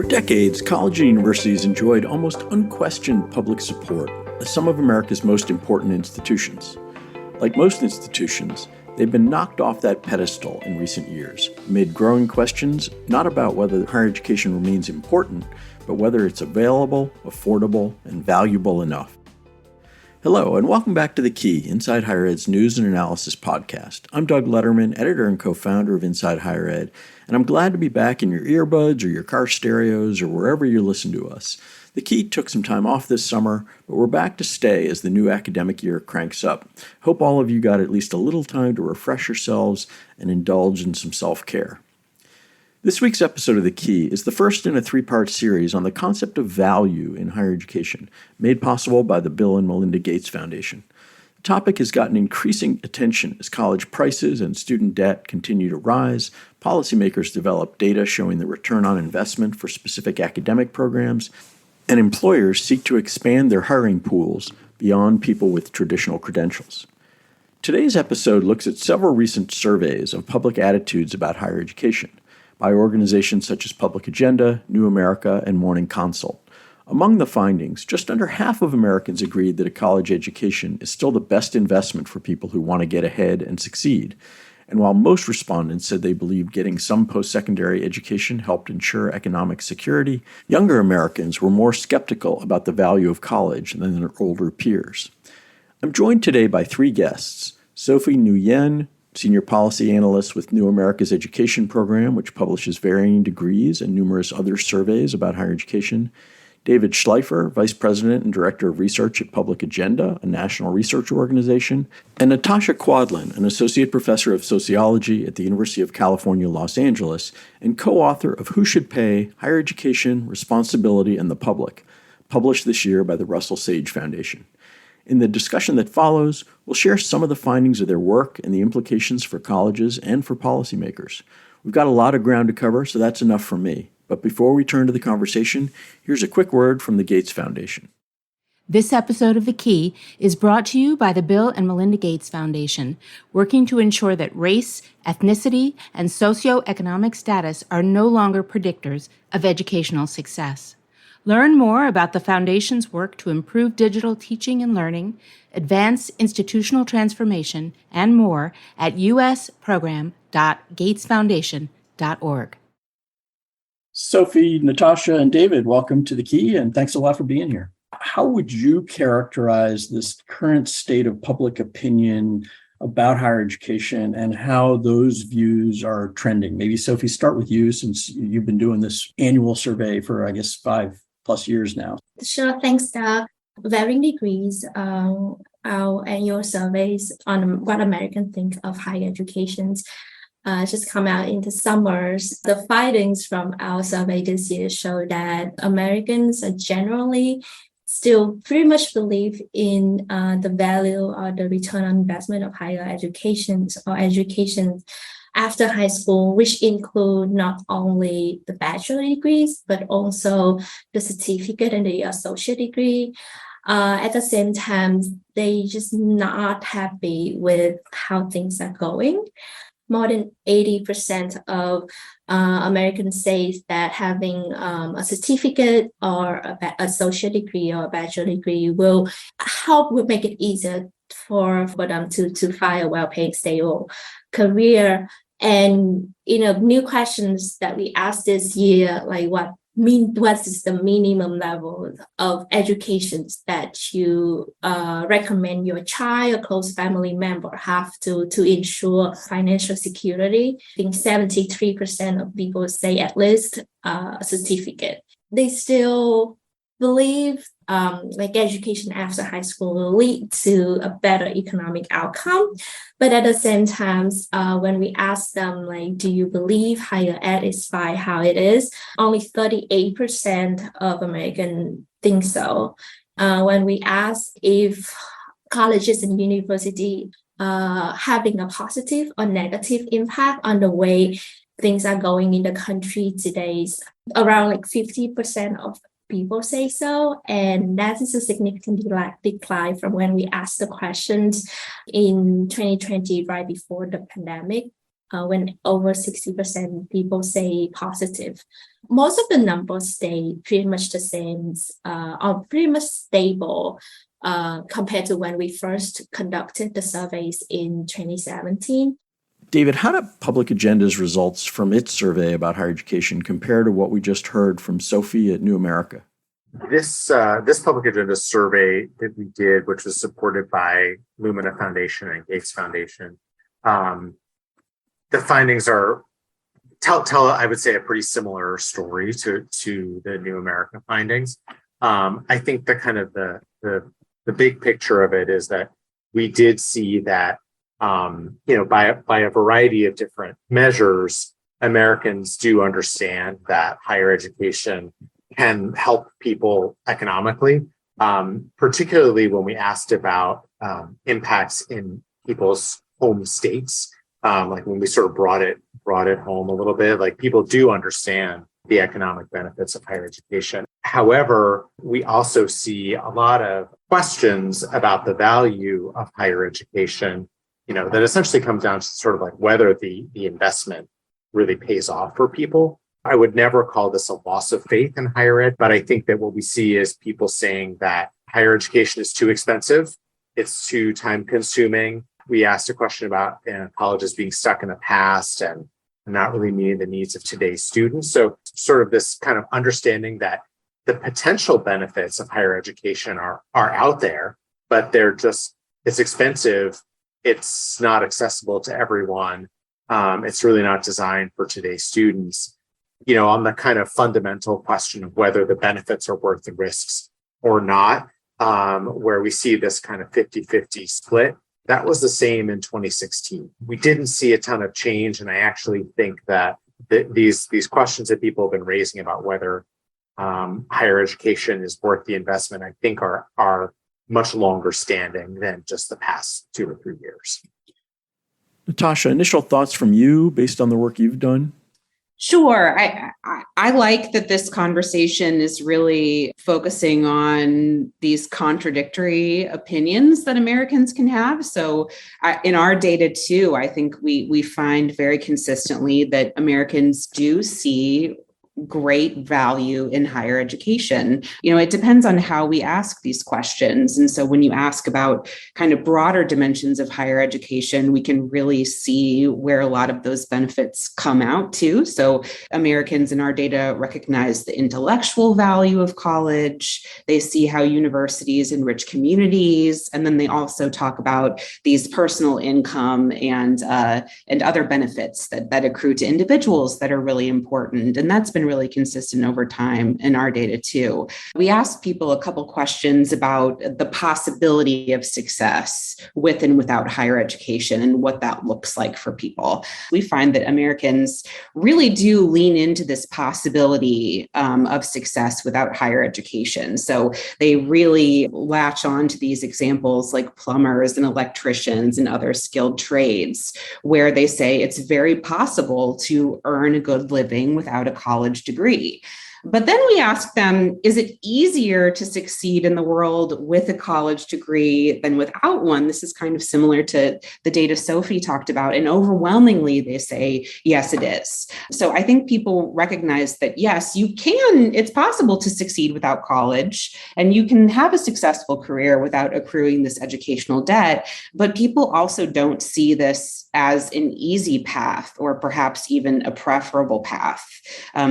decades, college and universities enjoyed almost unquestioned public support as some of America's most important institutions. Like most institutions, they've been knocked off that pedestal in recent years, amid growing questions not about whether higher education remains important, but whether it's available, affordable, and valuable enough. Hello, and welcome back to The Key, Inside Higher Ed's news and analysis podcast. I'm Doug Letterman, editor and co-founder of Inside Higher Ed, and I'm glad to be back in your earbuds or your car stereos or wherever you listen to us. The Key took some time off this summer, but we're back to stay as the new academic year cranks up. Hope all of you got at least a little time to refresh yourselves and indulge in some self-care. This week's episode of The Key is the first in a three-part series on the concept of value in higher education, made possible by the Bill and Melinda Gates Foundation. The topic has gotten increasing attention as college prices and student debt continue to rise, policymakers develop data showing the return on investment for specific academic programs, and employers seek to expand their hiring pools beyond people with traditional credentials. Today's episode looks at several recent surveys of public attitudes about higher education by organizations such as Public Agenda, New America, and Morning Consult. Among the findings, just under half of Americans agreed that a college education is still the best investment for people who want to get ahead and succeed. And while most respondents said they believed getting some post-secondary education helped ensure economic security, younger Americans were more skeptical about the value of college than their older peers. I'm joined today by three guests: Sophie Nguyen, Senior Policy Analyst with New America's Education Program, which publishes varying degrees and numerous other surveys about higher education; David Schleifer, Vice President and Director of Research at Public Agenda, a national research organization; and Natasha Quadlin, an Associate Professor of Sociology at the University of California, Los Angeles, and co-author of Who Should Pay? Higher Education, Responsibility, and the Public, published this year by the Russell Sage Foundation. In the discussion that follows, we'll share some of the findings of their work and the implications for colleges and for policymakers. We've got a lot of ground to cover, so that's enough from me. But before we turn to the conversation, here's a quick word from the Gates Foundation. This episode of The Key is brought to you by the Bill and Melinda Gates Foundation, working to ensure that race, ethnicity, and socioeconomic status are no longer predictors of educational success. Learn more about the Foundation's work to improve digital teaching and learning, advance institutional transformation, and more at usprogram.gatesfoundation.org. Sophie, Natasha, and David, welcome to The Key, and thanks a lot for being here. How would you characterize this current state of public opinion about higher education and how those views are trending? Maybe, Sophie, start with you, since you've been doing this annual survey for, 5+ years now. Sure, thanks, Doug. Varying degrees, our annual surveys on what Americans think of higher education just come out in the summers. The findings from our survey this year show that Americans are generally still pretty much believe in the value or the return on investment of higher education or education after high school, which include not only the bachelor degrees, but also the certificate and the associate degree. At the same time, they just not happy with how things are going. More than 80% of Americans say that having a certificate or an associate degree or a bachelor degree will make it easier for them to find a well-paid, stable career. And, new questions that we asked this year, like what is the minimum level of education that you recommend your child or close family member have to ensure financial security? I think 73% of people say at least a certificate. They still believe education after high school will lead to a better economic outcome. But at the same time, when we ask them, do you believe higher ed is fine how it is? Only 38% of Americans think so. When we ask if colleges and universities having a positive or negative impact on the way things are going in the country today, around 50% of people say so, and that is a significant decline from when we asked the questions in 2020, right before the pandemic. when over 60% people say positive. Most of the numbers stay pretty much the same, or pretty much stable compared to when we first conducted the surveys in 2017. David, how do Public Agenda's results from its survey about higher education compare to what we just heard from Sophie at New America? This Public Agenda survey that we did, which was supported by Lumina Foundation and Gates Foundation, the findings tell I would say a pretty similar story to the New America findings. I think the kind of the big picture of it is that we did see that by a variety of different measures, Americans do understand that higher education can help people economically, particularly when we asked about impacts in people's home states. Like when we sort of brought it home a little bit, like people do understand the economic benefits of higher education. However, we also see a lot of questions about the value of higher education, that essentially comes down to sort of like whether the investment really pays off for people. I would never call this a loss of faith in higher ed, but I think that what we see is people saying that higher education is too expensive, it's too time consuming. We asked a question about colleges being stuck in the past and not really meeting the needs of today's students. So sort of this kind of understanding that the potential benefits of higher education are out there, but it's expensive. It's not accessible to everyone. It's really not designed for today's students. On the kind of fundamental question of whether the benefits are worth the risks or not, where we see this kind of 50-50 split. That was the same in 2016. We didn't see a ton of change. And I actually think that these questions that people have been raising about whether higher education is worth the investment, I think are much longer standing than just the past 2 or 3 years. Natasha, initial thoughts from you based on the work you've done? Sure. I like that this conversation is really focusing on these contradictory opinions that Americans can have. So in our data too, I think we find very consistently that Americans do see great value in higher education. It depends on how we ask these questions. And so when you ask about kind of broader dimensions of higher education, we can really see where a lot of those benefits come out too. So Americans in our data recognize the intellectual value of college. They see how universities enrich communities. And then they also talk about these personal income and other benefits that accrue to individuals that are really important. And that's been really consistent over time in our data too. We asked people a couple questions about the possibility of success with and without higher education and what that looks like for people. We find that Americans really do lean into this possibility of success without higher education. So they really latch on to these examples like plumbers and electricians and other skilled trades, where they say it's very possible to earn a good living without a college degree. But then we ask them, is it easier to succeed in the world with a college degree than without one? This is kind of similar to the data Sophie talked about. And overwhelmingly, they say, yes, it is. So I think people recognize that, yes, it's possible to succeed without college, and you can have a successful career without accruing this educational debt. But people also don't see this as an easy path or perhaps even a preferable path.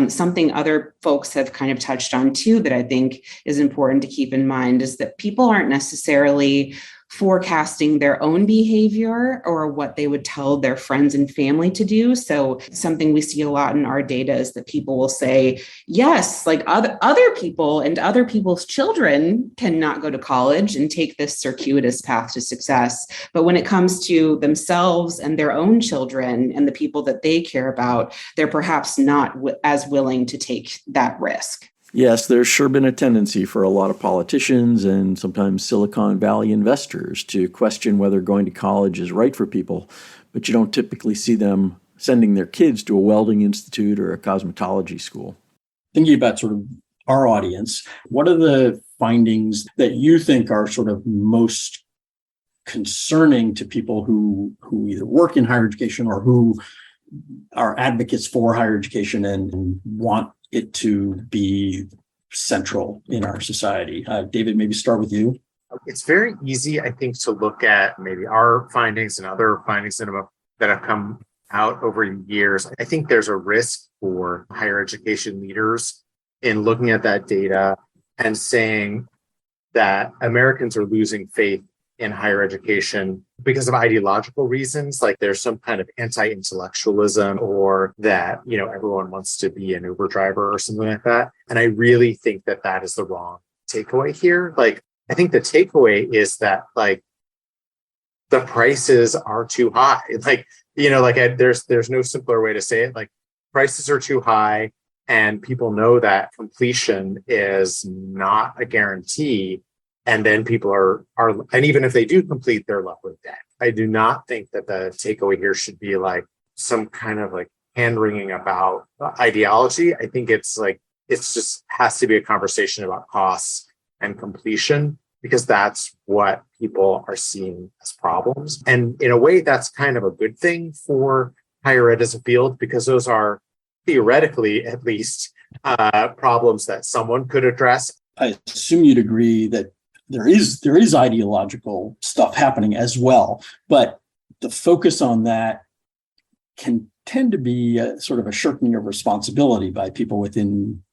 Something other folks have kind of touched on too that I think is important to keep in mind is that people aren't necessarily forecasting their own behavior or what they would tell their friends and family to do. So something we see a lot in our data is that people will say, yes, like other people and other people's children cannot go to college and take this circuitous path to success. But when it comes to themselves and their own children and the people that they care about, they're perhaps not as willing to take that risk. Yes, there's sure been a tendency for a lot of politicians and sometimes Silicon Valley investors to question whether going to college is right for people, but you don't typically see them sending their kids to a welding institute or a cosmetology school. Thinking about sort of our audience, what are the findings that you think are sort of most concerning to people who either work in higher education or who are advocates for higher education and want it to be central in our society. David, maybe start with you. It's very easy, I think, to look at maybe our findings and other findings that have come out over years. I think there's a risk for higher education leaders in looking at that data and saying that Americans are losing faith in higher education because of ideological reasons, like there's some kind of anti-intellectualism, or that, everyone wants to be an Uber driver or something like that. And I really think that that is the wrong takeaway here. I think the takeaway is that the prices are too high. There's no simpler way to say it. Prices are too high, and people know that completion is not a guarantee. And then people are, and even if they do complete, they're left with debt. I do not think that the takeaway here should be some kind of hand wringing about ideology. I think it's just has to be a conversation about costs and completion, because that's what people are seeing as problems. And in a way, that's kind of a good thing for higher ed as a field, because those are theoretically, at least, problems that someone could address. I assume you'd agree that there is ideological stuff happening as well, but the focus on that can tend to be sort of a shirking of responsibility by people within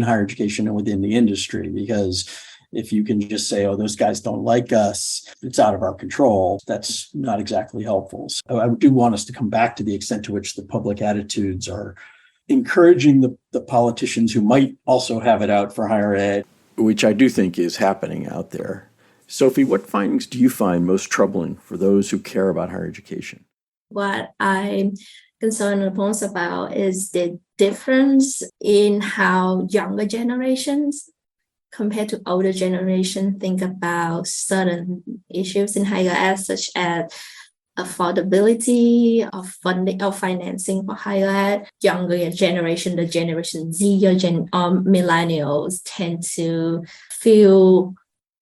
higher education and within the industry, because if you can just say, oh, those guys don't like us, it's out of our control, that's not exactly helpful. So I do want us to come back to the extent to which the public attitudes are encouraging the politicians who might also have it out for higher ed. Which I do think is happening out there. Sophie, what findings do you find most troubling for those who care about higher education? What I'm concerned most about is the difference in how younger generations compared to older generation think about certain issues in higher ed, such as affordability of funding or financing for higher ed. Younger generation, the Generation Z or millennials, tend to feel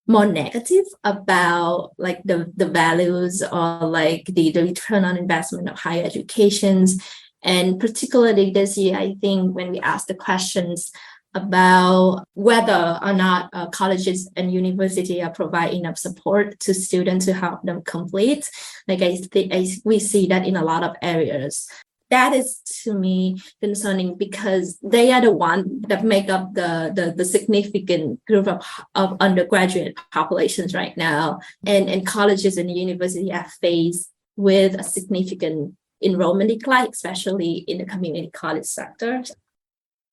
more negative about the values or the return on investment of higher educations. And particularly this year, I think when we ask the questions about whether or not colleges and universities are providing enough support to students to help them complete. We see that in a lot of areas. That is, to me, concerning, because they are the ones that make up the significant group of undergraduate populations right now. And colleges and universities are faced with a significant enrollment decline, especially in the community college sector.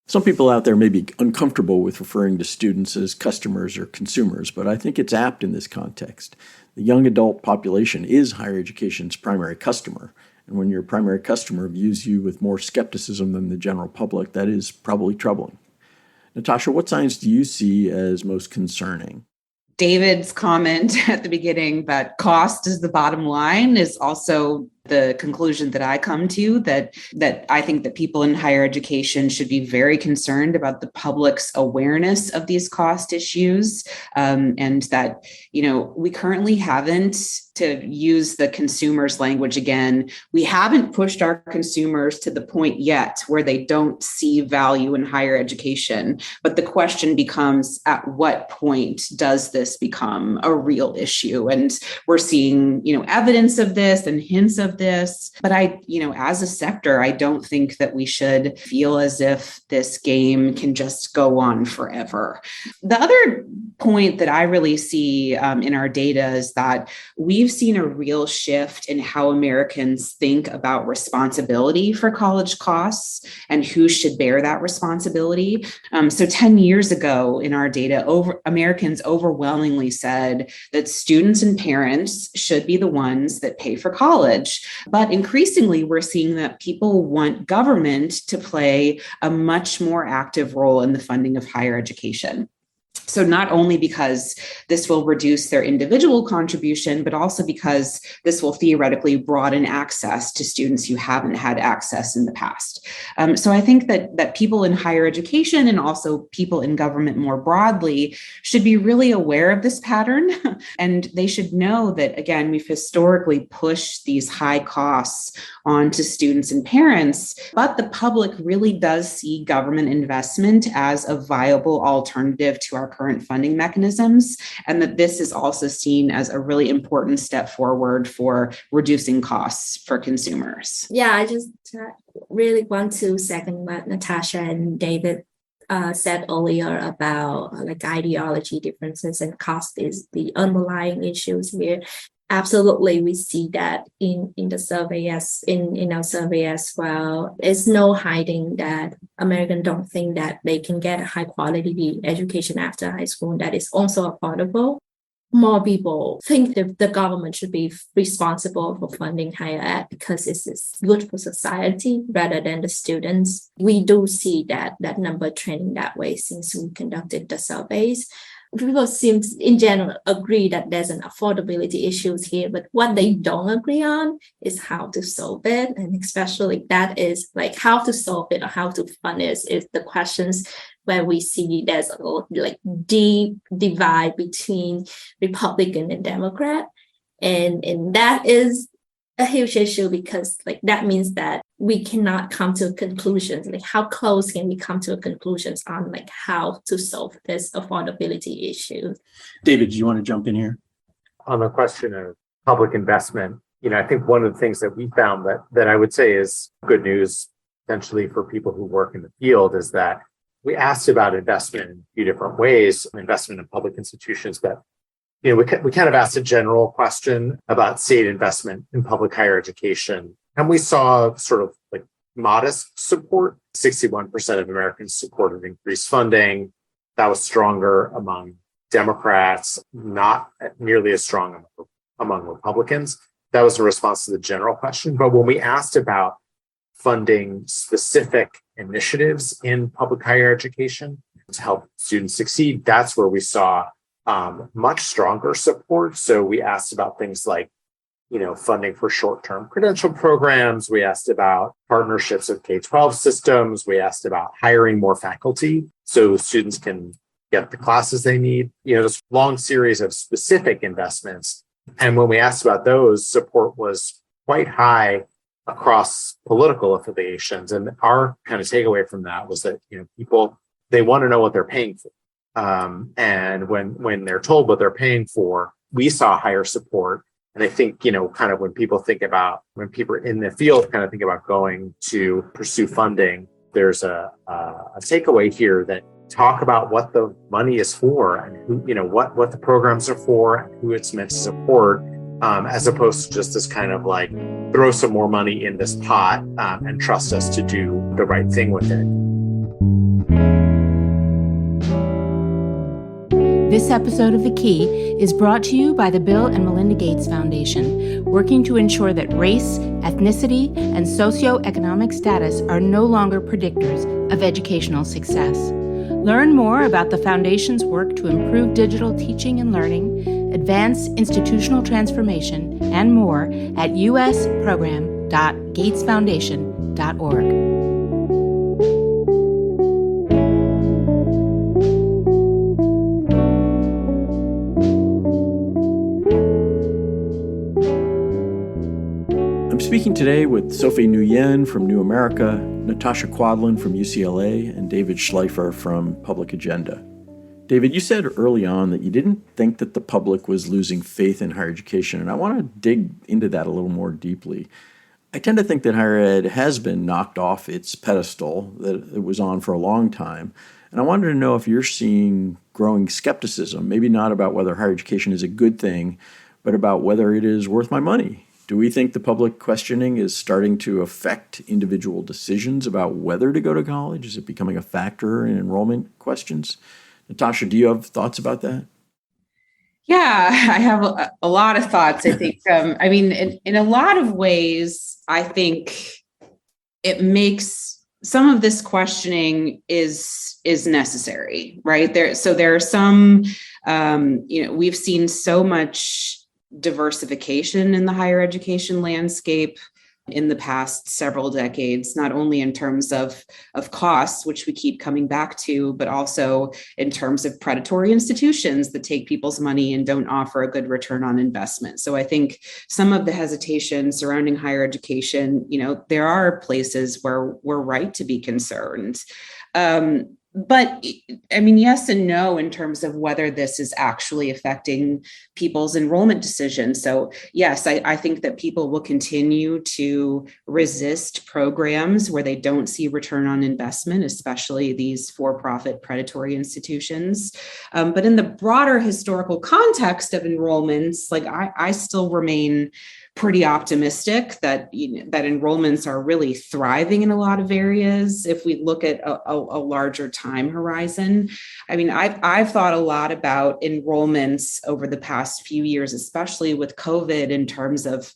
Some people out there may be uncomfortable with referring to students as customers or consumers, but I think it's apt in this context. The young adult population is higher education's primary customer, and when your primary customer views you with more skepticism than the general public, that is probably troubling. Natasha, what signs do you see as most concerning? David's comment at the beginning that cost is the bottom line is also the conclusion that I come to, that I think that people in higher education should be very concerned about the public's awareness of these cost issues, and that, we currently haven't, to use the consumer's language again, we haven't pushed our consumers to the point yet where they don't see value in higher education. But the question becomes, at what point does this become a real issue? And we're seeing, evidence of this and hints of this. But as a sector, I don't think that we should feel as if this game can just go on forever. The other point that I really see in our data is that we've seen a real shift in how Americans think about responsibility for college costs and who should bear that responsibility. So 10 years ago in our data, Americans overwhelmingly said that students and parents should be the ones that pay for college. But increasingly, we're seeing that people want government to play a much more active role in the funding of higher education. So not only because this will reduce their individual contribution, but also because this will theoretically broaden access to students who haven't had access in the past. So I think that people in higher education and also people in government more broadly should be really aware of this pattern. And they should know that, again, we've historically pushed these high costs onto students and parents, but the public really does see government investment as a viable alternative to our current funding mechanisms, and that this is also seen as a really important step forward for reducing costs for consumers. Yeah, I just really want to second what Natasha and David said earlier about like ideology differences, and cost is the underlying issues here. Absolutely, we see that in the survey in our survey as well. There's no hiding that Americans don't think that they can get a high quality education after high school that is also affordable. More people think that the government should be responsible for funding higher ed because it is good for society rather than the students. We do see that number trending that way since we conducted the surveys. People seem to, in general, agree that there's an affordability issues here, but what they don't agree on is how to solve it. And especially that is like how to solve it or how to fund it is the questions where we see there's a like deep divide between Republican and Democrat. And that is a huge issue because like that means that we cannot come to conclusions. Like how close can we come to conclusions on like how to solve this affordability issue? David, do you want to jump in here? On the question of public investment, I think one of the things that we found that I would say is good news potentially for people who work in the field is that we asked about investment in a few different ways, investment in public institutions, but we kind of asked a general question about state investment in public higher education. And we saw sort of like modest support. 61% of Americans supported increased funding. That was stronger among Democrats, not nearly as strong among Republicans. That was a response to the general question. But when we asked about funding specific initiatives in public higher education to help students succeed, that's where we saw much stronger support. So we asked about things like, funding for short-term credential programs. We asked about partnerships with K-12 systems. We asked about hiring more faculty so students can get the classes they need. This long series of specific investments. And when we asked about those, support was quite high across political affiliations. And our kind of takeaway from that was that, people, they want to know what they're paying for. And when they're told what they're paying for, we saw higher support. And I think, kind of when people in the field kind of think about going to pursue funding, there's a takeaway here that talk about what the money is for and who, what the programs are for and who it's meant to support, as opposed to just this kind of like throw some more money in this pot and trust us to do the right thing with it. This episode of The Key is brought to you by the Bill and Melinda Gates Foundation, working to ensure that race, ethnicity, and socioeconomic status are no longer predictors of educational success. Learn more about the Foundation's work to improve digital teaching and learning, advance institutional transformation, and more at usprogram.gatesfoundation.org. I'm speaking today with Sophie Nguyen from New America, Natasha Quadlin from UCLA, and David Schleifer from Public Agenda. David, you said early on that you didn't think that the public was losing faith in higher education, and I want to dig into that a little more deeply. I tend to think that higher ed has been knocked off its pedestal that it was on for a long time, and I wanted to know if you're seeing growing skepticism, maybe not about whether higher education is a good thing, but about whether it is worth my money. Do we think the public questioning is starting to affect individual decisions about whether to go to college? Is it becoming a factor in enrollment questions? Natasha, do you have thoughts about that? Yeah, I have a lot of thoughts. I think, in a lot of ways, I think it makes some of this questioning is necessary, right? There are some, we've seen so much diversification in the higher education landscape in the past several decades, not only in terms of costs, which we keep coming back to, but also in terms of predatory institutions that take people's money and don't offer a good return on investment. So I think some of the hesitation surrounding higher education, there are places where we're right to be concerned. But I mean, yes and no in terms of whether this is actually affecting people's enrollment decisions. So yes, I think that people will continue to resist programs where they don't see return on investment, especially these for-profit predatory institutions. But in the broader historical context of enrollments, like I still remain pretty optimistic that that enrollments are really thriving in a lot of areas. If we look at a larger time horizon, I mean, I've thought a lot about enrollments over the past few years, especially with COVID, in terms of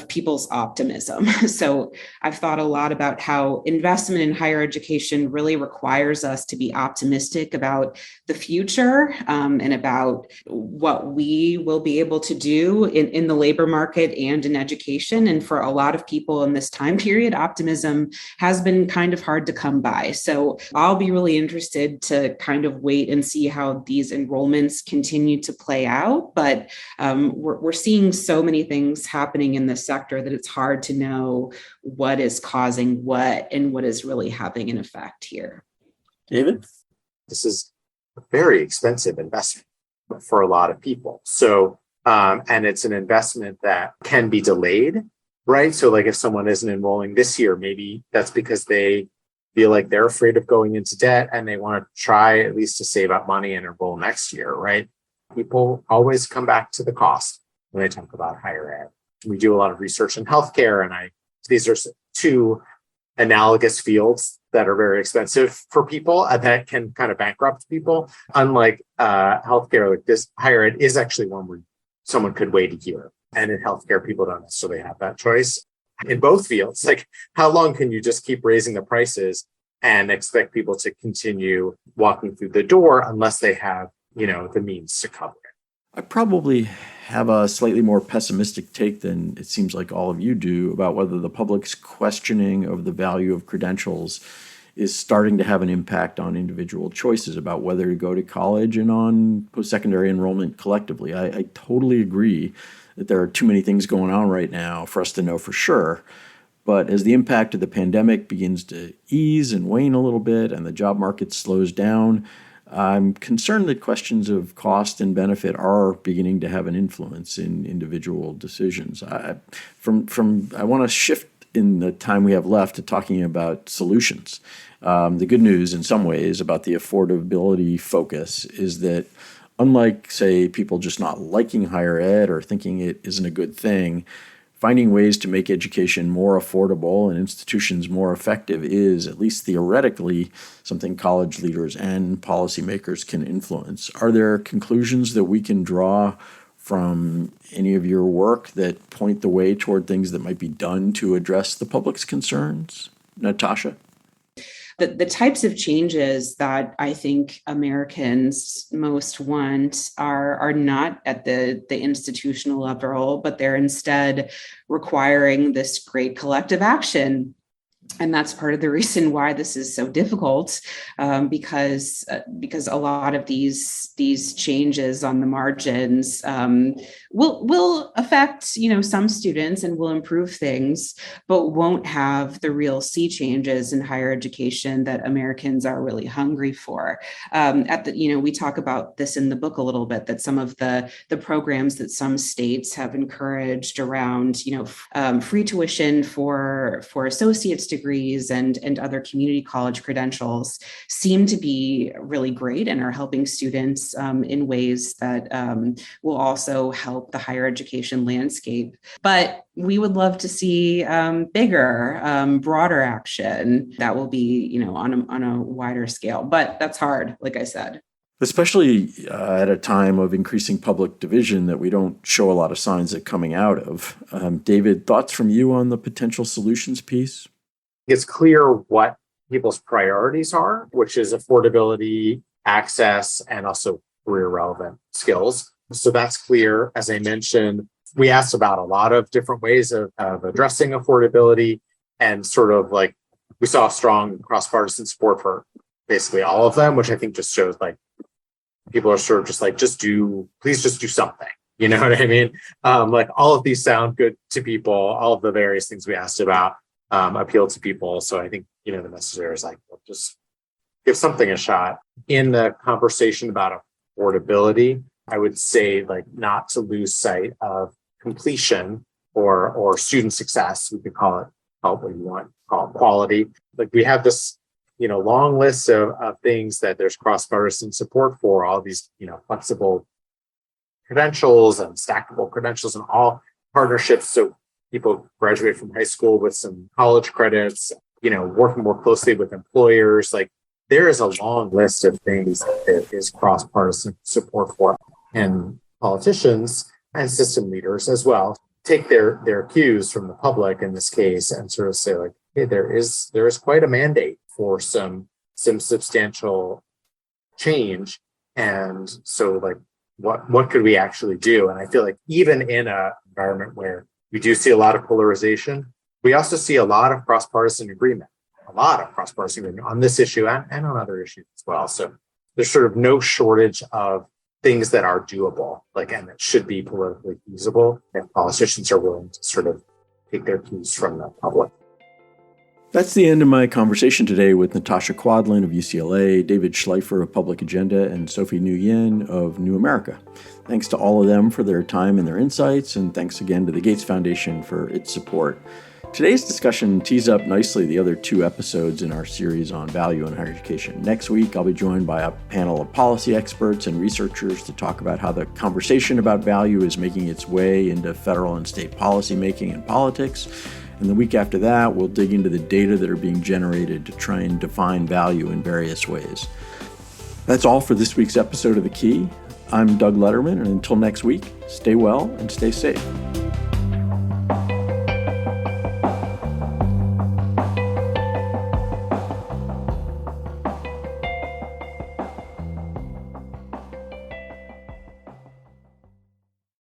people's optimism. So I've thought a lot about how investment in higher education really requires us to be optimistic about the future and about what we will be able to do in the labor market and in education. And for a lot of people in this time period, optimism has been kind of hard to come by. So I'll be really interested to kind of wait and see how these enrollments continue to play out. But we're seeing so many things happening in the sector that it's hard to know what is causing what and what is really having an effect here. David? This is a very expensive investment for a lot of people. So, and it's an investment that can be delayed, right? So like if someone isn't enrolling this year, maybe that's because they feel like they're afraid of going into debt and they want to try at least to save up money and enroll next year, right? People always come back to the cost when they talk about higher ed. We do a lot of research in healthcare, and these are two analogous fields that are very expensive for people and that can kind of bankrupt people. Unlike healthcare, like this, higher ed is actually one where someone could wait a year. And in healthcare, people don't necessarily have that choice. In both fields, like how long can you just keep raising the prices and expect people to continue walking through the door unless they have, the means to cover it? I probably have a slightly more pessimistic take than it seems like all of you do about whether the public's questioning of the value of credentials is starting to have an impact on individual choices about whether to go to college and on post-secondary enrollment collectively. I totally agree that there are too many things going on right now for us to know for sure. But as the impact of the pandemic begins to ease and wane a little bit and the job market slows down, I'm concerned that questions of cost and benefit are beginning to have an influence in individual decisions. I want to shift in the time we have left to talking about solutions. The good news in some ways about the affordability focus is that unlike, say, people just not liking higher ed or thinking it isn't a good thing, finding ways to make education more affordable and institutions more effective is, at least theoretically, something college leaders and policymakers can influence. Are there conclusions that we can draw from any of your work that point the way toward things that might be done to address the public's concerns? Natasha? The types of changes that I think Americans most want are not at the institutional level, but they're instead requiring this great collective action. And that's part of the reason why this is so difficult, because a lot of these changes on the margins will affect some students and will improve things, but won't have the real sea changes in higher education that Americans are really hungry for. We talk about this in the book a little bit, that some of the programs that some states have encouraged around free tuition for associate's degrees and other community college credentials seem to be really great and are helping students in ways that will also help the higher education landscape. But we would love to see bigger, broader action that will be, on a wider scale. But that's hard, like I said. Especially at a time of increasing public division that we don't show a lot of signs of coming out of. David, thoughts from you on the potential solutions piece? It's clear what people's priorities are, which is affordability, access, and also career relevant skills. So that's clear. As I mentioned, we asked about a lot of different ways of addressing affordability, and sort of like we saw strong cross-partisan support for basically all of them, which I think just shows like people are sort of just like, please just do something. You know what I mean? Like all of these sound good to people. All of the various things we asked about appeal to people. So I think, the message there is like, well, just give something a shot. In the conversation about affordability, I would say like not to lose sight of completion or student success. We could call it what you want, call it quality. Like we have this, long list of things that there's cross-partisan support for, all these, flexible credentials and stackable credentials and all partnerships. So people graduate from high school with some college credits, working more closely with employers. Like there is a long list of things that is cross-partisan support for, and politicians and system leaders as well take their cues from the public in this case and sort of say like, hey, there is quite a mandate for some substantial change. And so like, what could we actually do? And I feel like even in an environment where we do see a lot of polarization, we also see a lot of cross-partisan agreement on this issue and on other issues as well. So there's sort of no shortage of things that are doable, and that should be politically feasible, and politicians are willing to sort of take their cues from the public. That's the end of my conversation today with Natasha Quadlin of UCLA, David Schleifer of Public Agenda, and Sophie Nguyen of New America. Thanks to all of them for their time and their insights, and thanks again to the Gates Foundation for its support. Today's discussion tees up nicely the other 2 episodes in our series on value in higher education. Next week, I'll be joined by a panel of policy experts and researchers to talk about how the conversation about value is making its way into federal and state policy making and politics. And the week after that, we'll dig into the data that are being generated to try and define value in various ways. That's all for this week's episode of The Key. I'm Doug Letterman, and until next week, stay well and stay safe.